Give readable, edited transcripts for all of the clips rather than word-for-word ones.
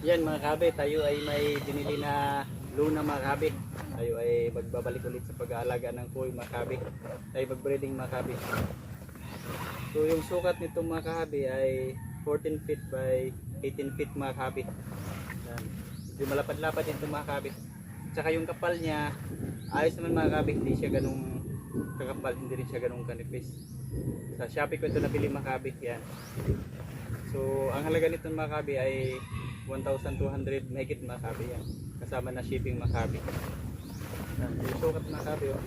Yan mga kabe, tayo ay may binili na luna mga kabe. Tayo ay magbabalik ulit sa pag-aalaga ng kuy mga kabe. Tayo mag-breeding mga kabe. So yung sukat nito mga kabe ay 14 feet by 18 feet mga kabe. Yan. Hindi malapad-lapad ito mga kabe. Tsaka yung kapal niya, ayos naman mga kabe. Hindi siya ganung kakapal, hindi rin siya ganung kanipis. Sa Shopee ko ito nabili mga kabe. Yan. So ang halaga nito mga kabe ay 1,200 mahigit mga kabe yan. Kasama na shipping mga kabe. Yan. Yung sukat mga kabe oh.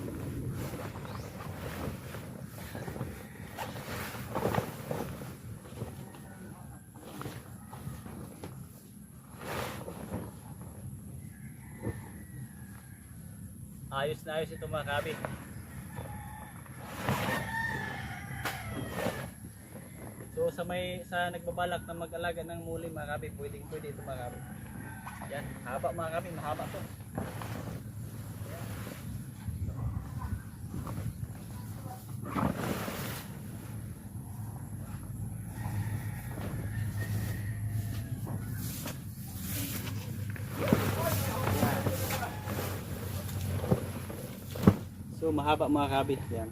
Ayos na ayos ito mga kabe. So sa nagbabalak na mag-alaga ng muli mga kabe, pwede ito mga kabe. Yan, haba mga kabe, mahaba to. So mahaba mga kabe, yan.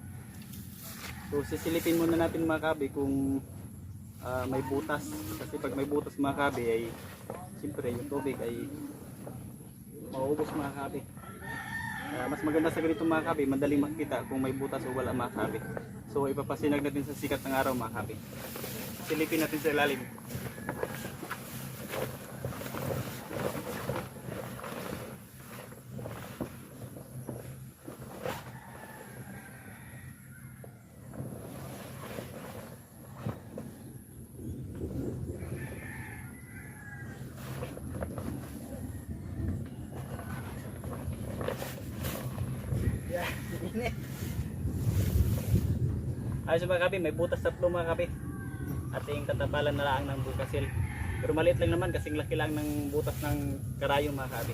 So sisilipin muna natin mga kabe kung may butas, kasi pag may butas mga kabe ay siyempre yung tubig ay mauubos mga kabe. Mas maganda sa ganito mga kabe, madaling makita kung may butas o wala mga kabe. So ipapasinag natin sa sikat ng araw mga kabe. Silipin natin sa ilalim. Ayos mga kabe, may butas tatlo mga kabe. Ating tatapalan na lang ng bukasil. Pero maliit lang naman kasing laki lang ng butas ng karayong mga kabe.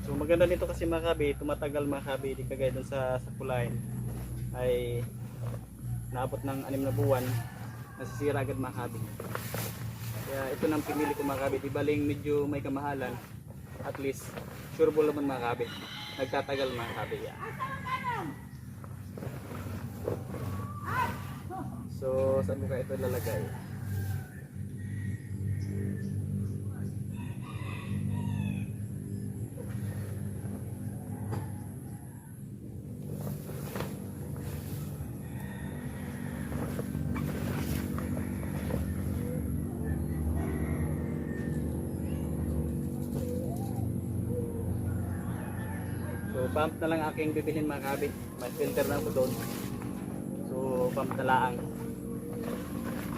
So maganda nito kasi mga kabe, tumatagal mga kabe, di kagaya dun sa kulain ay naabot ng 6 na buwan, nasisira agad mga kabe. Kaya ito nang pinili ko mga kabe, di baling medyo may kamahalan, at least sureball naman mga kabe, nagtatagal mga kabe. Yeah. So saan mo kaya ito lalagay? So pump na lang aking bibilhin mga kabe. May filter na ako doon. So pump na lang.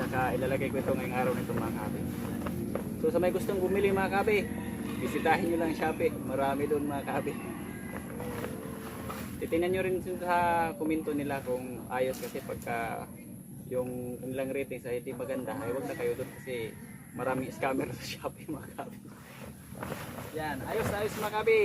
Saka ilalagay ko ito ngayong araw nito mga kabe. So sa may gustong bumili mga kabe, bisitahin nyo lang Shopee. Marami doon mga kabe. Titingnan nyo rin sa komento nila kung ayos, kasi pagka yung kanilang rating sa hindi maganda ay wag na kayo doon kasi maraming scammer sa Shopee mga kabe. Yan, ayos na ayos mga kabe.